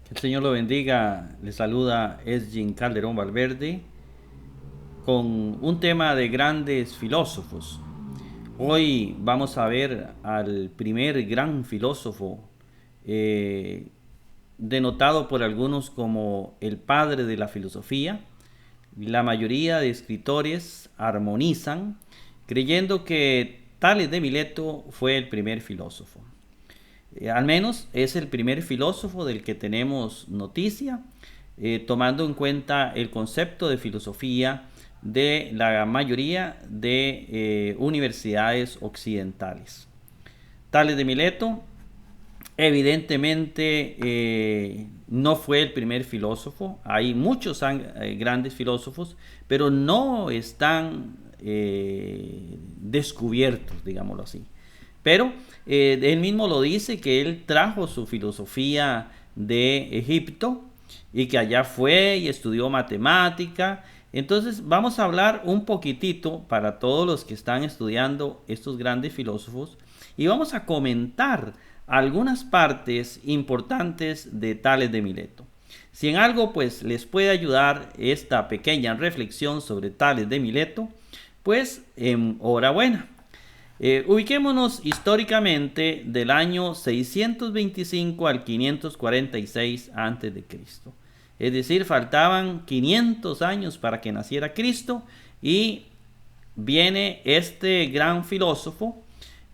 Que el Señor lo bendiga. Le saluda Esgin Calderón Valverde con un tema de grandes filósofos. Hoy vamos a ver al primer gran filósofo, eh, denotado por algunos como el padre de la filosofía. La mayoría de escritores armonizan creyendo que Tales de Mileto fue el primer filósofo. Al menos es el primer filósofo del que tenemos noticia, tomando en cuenta el concepto de filosofía de la mayoría de universidades occidentales. Tales de Mileto evidentemente no fue el primer filósofo. Hay muchos grandes filósofos, pero no están descubiertos, digámoslo así. Pero él mismo lo dice, que él trajo su filosofía de Egipto y que allá fue y estudió matemática. Entonces vamos a hablar un poquitito para todos los que están estudiando estos grandes filósofos y vamos a comentar algunas partes importantes de Tales de Mileto. Si en algo pues les puede ayudar esta pequeña reflexión sobre Tales de Mileto, pues enhorabuena. Ubiquémonos históricamente del año 625 al 546 a.C. Es decir, faltaban 500 años para que naciera Cristo y viene este gran filósofo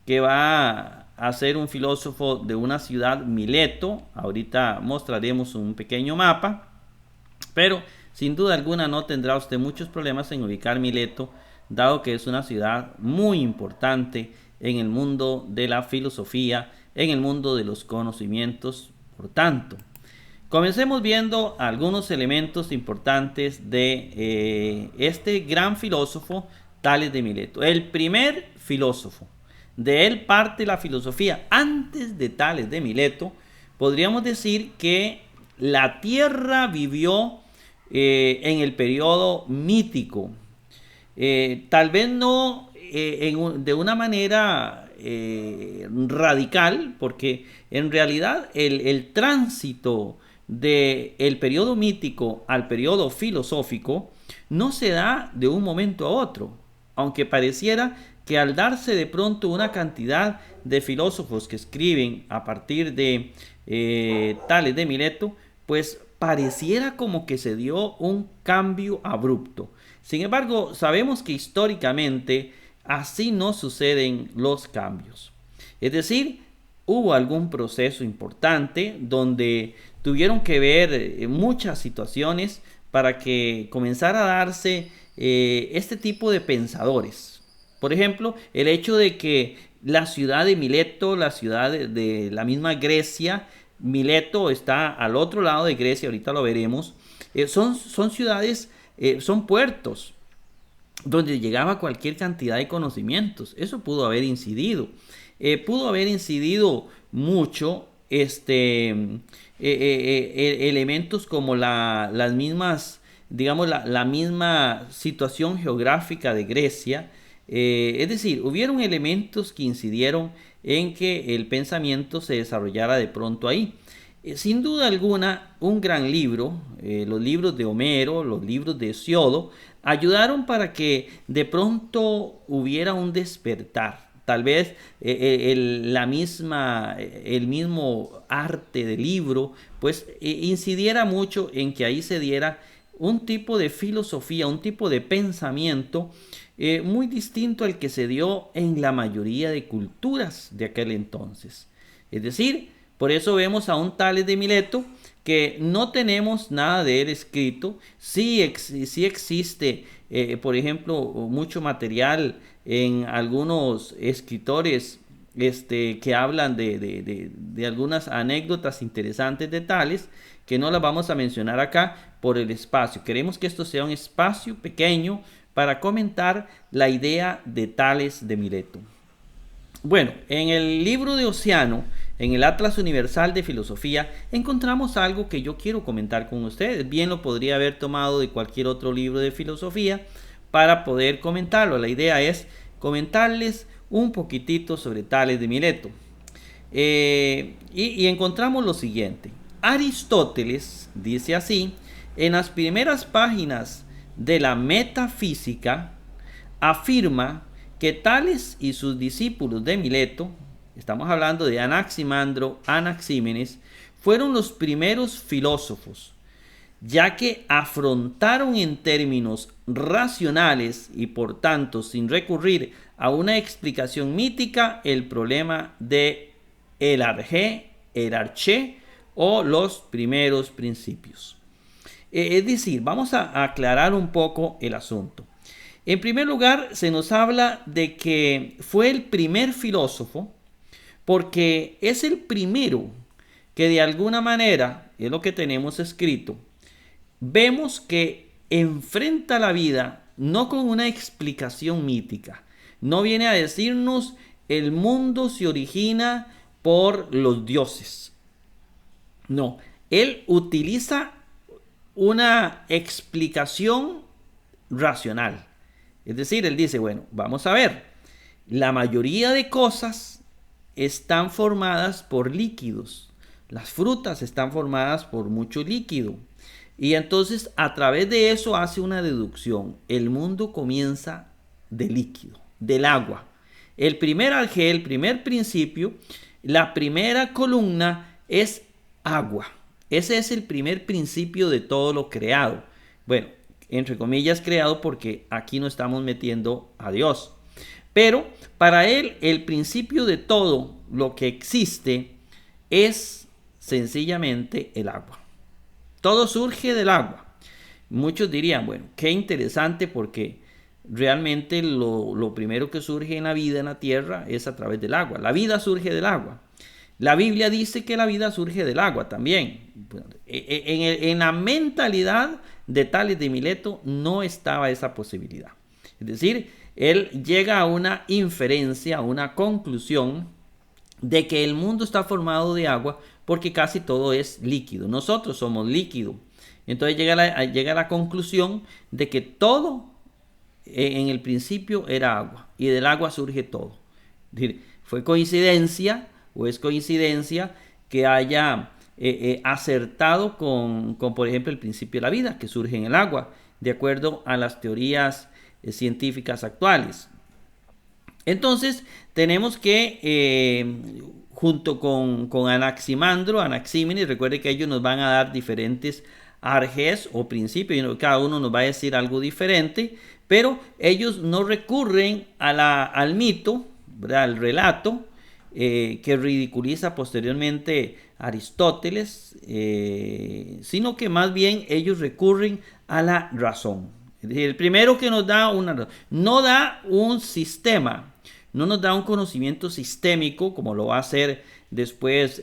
que va a ser un filósofo de una ciudad, Mileto. Ahorita mostraremos un pequeño mapa, pero sin duda alguna no tendrá usted muchos problemas en ubicar Mileto, dado que es una ciudad muy importante en el mundo de la filosofía, en el mundo de los conocimientos. Por tanto, comencemos viendo algunos elementos importantes de este gran filósofo, Tales de Mileto. El primer filósofo. De él parte la filosofía. Antes de Tales de Mileto, podríamos decir que la Tierra vivió en el periodo mítico. Tal vez no de una manera radical, porque en realidad el tránsito del periodo mítico al periodo filosófico no se da de un momento a otro, aunque pareciera que al darse de pronto una cantidad de filósofos que escriben a partir de Tales de Mileto, pues pareciera como que se dio un cambio abrupto. Sin embargo, sabemos que históricamente así no suceden los cambios. Es decir, hubo algún proceso importante donde tuvieron que ver muchas situaciones para que comenzara a darse este tipo de pensadores. Por ejemplo, el hecho de que la ciudad de Mileto, la ciudad de la misma Grecia, Mileto está al otro lado de Grecia, ahorita lo veremos, son ciudades, son puertos donde llegaba cualquier cantidad de conocimientos. Eso pudo haber incidido mucho elementos como las mismas, digamos, la misma situación geográfica de Grecia. Es decir, hubieron elementos que incidieron en que el pensamiento se desarrollara de pronto ahí. Sin duda alguna, un gran libro, los libros de Homero, los libros de Hesiodo, ayudaron para que de pronto hubiera un despertar. Tal vez el mismo arte del libro, pues incidiera mucho en que ahí se diera un tipo de filosofía, un tipo de pensamiento muy distinto al que se dio en la mayoría de culturas de aquel entonces. Es decir, por eso vemos a un Tales de Mileto que no tenemos nada de él escrito. Sí, sí existe, por ejemplo, mucho material en algunos escritores que hablan de algunas anécdotas interesantes de Tales, que no las vamos a mencionar acá por el espacio. Queremos que esto sea un espacio pequeño para comentar la idea de Tales de Mileto. Bueno, en el libro de Océano, en el Atlas Universal de Filosofía, encontramos algo que yo quiero comentar con ustedes. Bien lo podría haber tomado de cualquier otro libro de filosofía para poder comentarlo. La idea es comentarles un poquitito sobre Tales de Mileto. Y encontramos lo siguiente. Aristóteles, dice así, en las primeras páginas de la Metafísica, afirma que Tales y sus discípulos de Mileto, estamos hablando de Anaximandro, Anaxímenes, fueron los primeros filósofos, ya que afrontaron en términos racionales y por tanto sin recurrir a una explicación mítica el problema de el arché o los primeros principios. Es decir, vamos a aclarar un poco el asunto. En primer lugar, se nos habla de que fue el primer filósofo porque es el primero que de alguna manera, es lo que tenemos escrito, vemos que enfrenta la vida no con una explicación mítica. No viene a decirnos el mundo se origina por los dioses. No, él utiliza una explicación racional. Es decir, él dice, bueno, vamos a ver, la mayoría de cosas están formadas por líquidos. Las frutas están formadas por mucho líquido. Y entonces a través de eso hace una deducción. El mundo comienza de líquido, del agua. El primer alge, el primer principio, la primera columna es agua. Ese es el primer principio de todo lo creado. Bueno, entre comillas creado porque aquí no estamos metiendo a Dios. Pero para él el principio de todo lo que existe es sencillamente el agua. Todo surge del agua. Muchos dirían, bueno, qué interesante porque realmente lo primero que surge en la vida en la tierra es a través del agua. La vida surge del agua. La Biblia dice que la vida surge del agua también. En la mentalidad de Tales de Mileto no estaba esa posibilidad. Es decir, él llega a una inferencia, a una conclusión de que el mundo está formado de agua porque casi todo es líquido. Nosotros somos líquido. Entonces llega a la conclusión de que todo en el principio era agua y del agua surge todo. Es decir, fue coincidencia o es coincidencia que haya acertado con, por ejemplo, el principio de la vida que surge en el agua, de acuerdo a las teorías científicas actuales. Entonces tenemos que junto con Anaximandro, Anaxímenes, recuerde que ellos nos van a dar diferentes arjes o principios, cada uno nos va a decir algo diferente, pero ellos no recurren al mito, ¿verdad? Al relato que ridiculiza posteriormente Aristóteles, sino que más bien ellos recurren a la razón. Es decir, el primero que nos da una razón, no da un sistema, no nos da un conocimiento sistémico como lo va a hacer después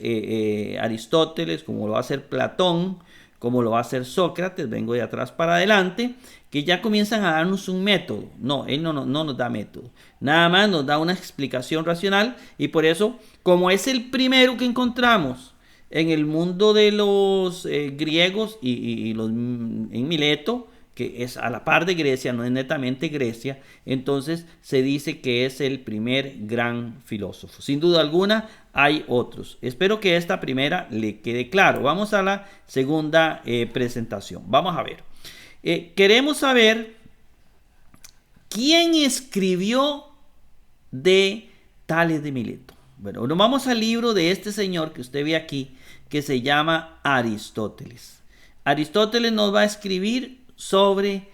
Aristóteles, como lo va a hacer Platón, como lo va a hacer Sócrates, vengo de atrás para adelante, que ya comienzan a darnos un método. No, él no nos da método. Nada más nos da una explicación racional y por eso, como es el primero que encontramos en el mundo de los griegos y en Mileto, que es a la par de Grecia, no es netamente Grecia, entonces se dice que es el primer gran filósofo. Sin duda alguna hay otros. Espero que esta primera le quede claro. Vamos a la segunda presentación. Vamos a ver. Queremos saber quién escribió de Tales de Mileto. Bueno, nos vamos al libro de este señor que usted ve aquí, que se llama Aristóteles. Aristóteles nos va a escribir sobre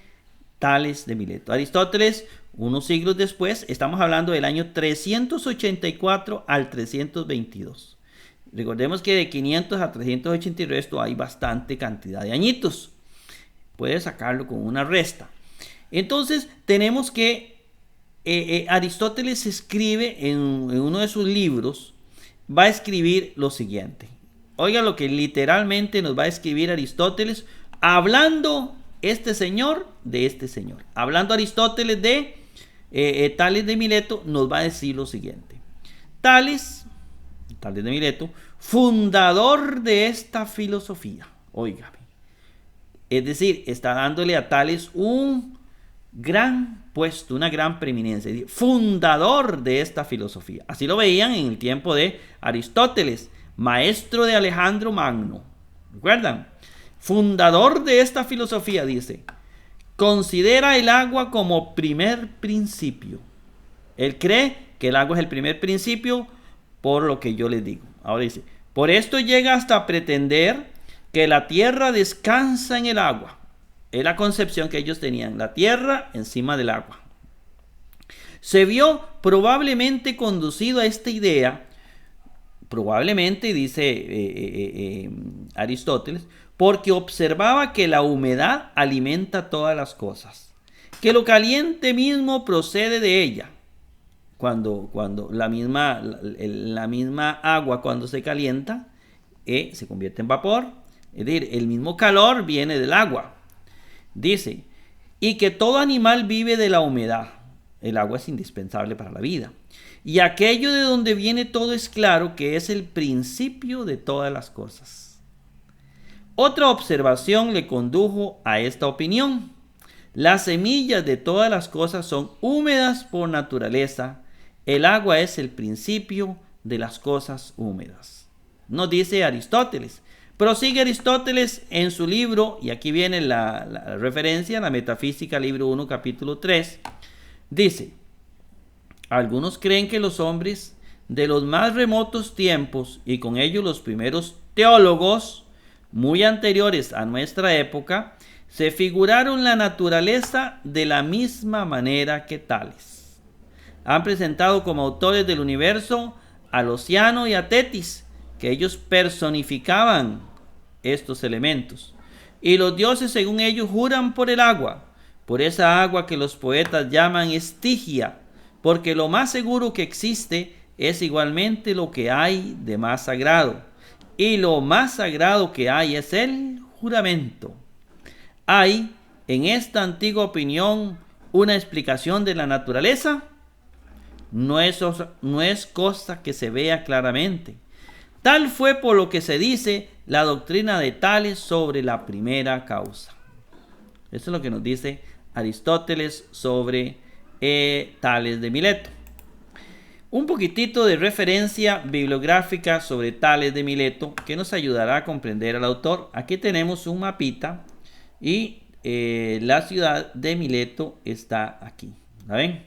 Tales de Mileto. Aristóteles, unos siglos después, estamos hablando del año 384 al 322. Recordemos que de 500 a 380 y resto hay bastante cantidad de añitos. Puede sacarlo con una resta. Entonces tenemos que Aristóteles escribe en uno de sus libros, va a escribir lo siguiente. Oiga lo que literalmente nos va a escribir Aristóteles, hablando este señor de este señor. Hablando Aristóteles de Tales de Mileto, nos va a decir lo siguiente. Tales de Mileto, fundador de esta filosofía. Óigame. Es decir, está dándole a Tales un gran puesto, una gran preeminencia. Fundador de esta filosofía. Así lo veían en el tiempo de Aristóteles, maestro de Alejandro Magno. ¿Recuerdan? Fundador de esta filosofía dice, considera el agua como primer principio. Él cree que el agua es el primer principio por lo que yo les digo. Ahora dice, por esto llega hasta pretender que la tierra descansa en el agua. Es la concepción que ellos tenían, la tierra encima del agua. Se vio probablemente conducido a esta idea, probablemente, dice Aristóteles, porque observaba que la humedad alimenta todas las cosas, que lo caliente mismo procede de ella. Cuando la misma agua, cuando se calienta, se convierte en vapor. Es decir, el mismo calor viene del agua. Dice, y que todo animal vive de la humedad. El agua es indispensable para la vida. Y aquello de donde viene todo es claro que es el principio de todas las cosas. Otra observación le condujo a esta opinión. Las semillas de todas las cosas son húmedas por naturaleza. El agua es el principio de las cosas húmedas. Nos dice Aristóteles. Prosigue Aristóteles en su libro, y aquí viene la referencia, la Metafísica, libro 1, capítulo 3. Dice, algunos creen que los hombres de los más remotos tiempos, y con ellos los primeros teólogos, muy anteriores a nuestra época, se figuraron la naturaleza de la misma manera que tales. Han presentado como autores del universo a Luciano y a Tetis, que ellos personificaban estos elementos. Y los dioses, según ellos, juran por el agua, por esa agua que los poetas llaman estigia, porque lo más seguro que existe es igualmente lo que hay de más sagrado. Y lo más sagrado que hay es el juramento. ¿Hay en esta antigua opinión una explicación de la naturaleza? No es cosa que se vea claramente. Tal fue por lo que se dice la doctrina de Tales sobre la primera causa. Eso es lo que nos dice Aristóteles sobre Tales de Mileto. Un poquitito de referencia bibliográfica sobre Tales de Mileto que nos ayudará a comprender al autor. Aquí tenemos un mapita y la ciudad de Mileto está aquí. ¿La ven?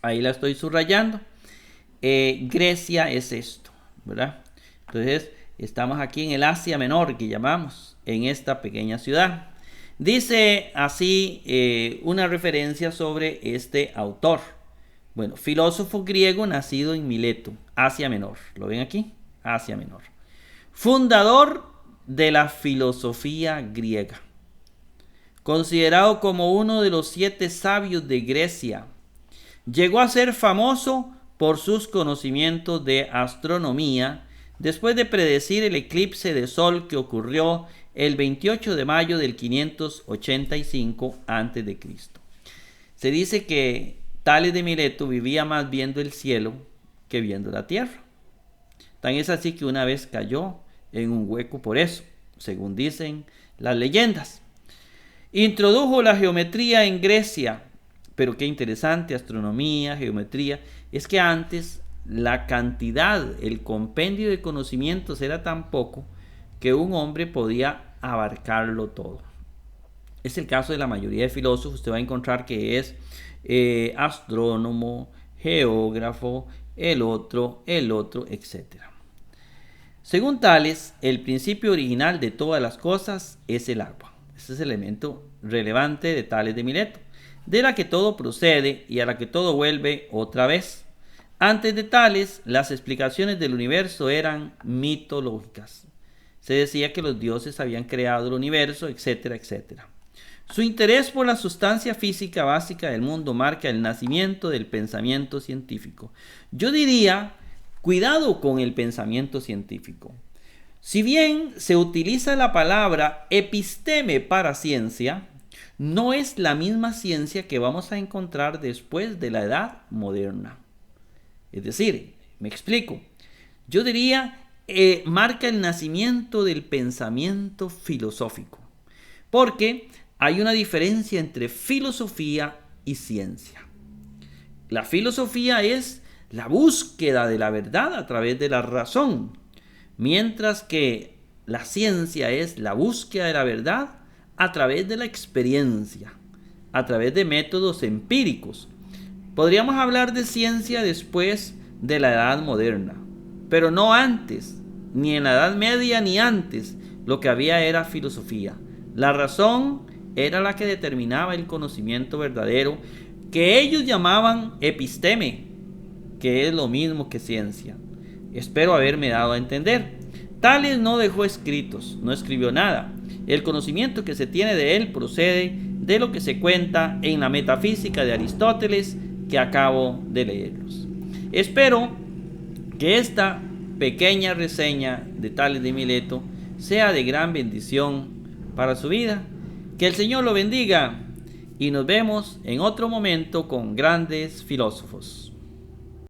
Ahí la estoy subrayando. Grecia es esto, ¿verdad? Entonces estamos aquí en el Asia Menor, que llamamos, en esta pequeña ciudad. Dice así una referencia sobre este autor. Bueno, filósofo griego nacido en Mileto, Asia Menor. ¿Lo ven aquí? Asia Menor. Fundador de la filosofía griega. Considerado como uno de los 7 sabios de Grecia. Llegó a ser famoso por sus conocimientos de astronomía después de predecir el eclipse de sol que ocurrió el 28 de mayo del 585 a.C. Se dice que Tales de Mileto vivía más viendo el cielo que viendo la tierra. Tan es así que una vez cayó en un hueco por eso, según dicen las leyendas. Introdujo la geometría en Grecia, pero qué interesante, astronomía, geometría. Es que antes la cantidad, el compendio de conocimientos era tan poco que un hombre podía abarcarlo todo. Es el caso de la mayoría de filósofos. Usted va a encontrar que es astrónomo, geógrafo, el otro, etc. Según Tales, el principio original de todas las cosas es el agua. Este es el elemento relevante de Tales de Mileto, de la que todo procede y a la que todo vuelve otra vez. Antes de Tales, las explicaciones del universo eran mitológicas. Se decía que los dioses habían creado el universo, etcétera, etcétera. Su interés por la sustancia física básica del mundo marca el nacimiento del pensamiento científico. Yo diría, cuidado con el pensamiento científico. Si bien se utiliza la palabra episteme para ciencia, no es la misma ciencia que vamos a encontrar después de la edad moderna. Es decir, me explico. Yo diría, marca el nacimiento del pensamiento filosófico. Porque hay una diferencia entre filosofía y ciencia. La filosofía es la búsqueda de la verdad a través de la razón, mientras que La ciencia es la búsqueda de la verdad a través de la experiencia, a través de métodos empíricos. Podríamos hablar de ciencia después de la Edad Moderna, pero no antes, ni en la Edad Media ni antes. Lo que había era filosofía. La razón era la que determinaba el conocimiento verdadero, que ellos llamaban episteme, que es lo mismo que ciencia. Espero haberme dado a entender. Tales no dejó escritos, no escribió nada. El conocimiento que se tiene de él procede de lo que se cuenta en la Metafísica de Aristóteles, que acabo de leerlos. Espero que esta pequeña reseña de Tales de Mileto sea de gran bendición para su vida. Que el Señor lo bendiga y nos vemos en otro momento con grandes filósofos.